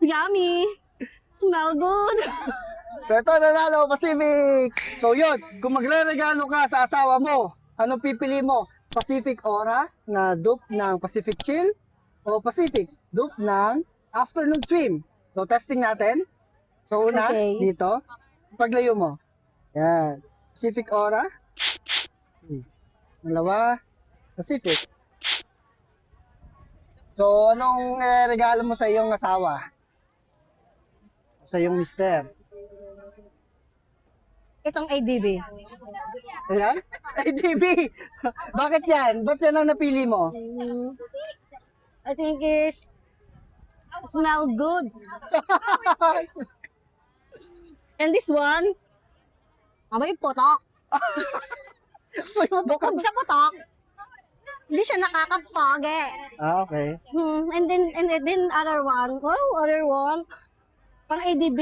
Yummy. Smell good. So ito, nanalo, Pacific. So yun, kung magre-regalo ka sa asawa mo, ano pipili mo? Pacific Aura na dupe ng Pacific Chill o Pacific dupe ng Afternoon Swim? So testing natin. So una, Okay. dito, paglayo mo. Yan. Pacific Aura. Dalawa, Pacific. So anong regalo mo sa iyong asawa? Sa iyong mister? Itong ADB. Ayan? ADB! Bakit yan? Ba't yan ang napili mo? I think is smell good. And this one, may putok. Bukod sa putok, hindi siya nakakapage. Okay. And then other one, pang ADB.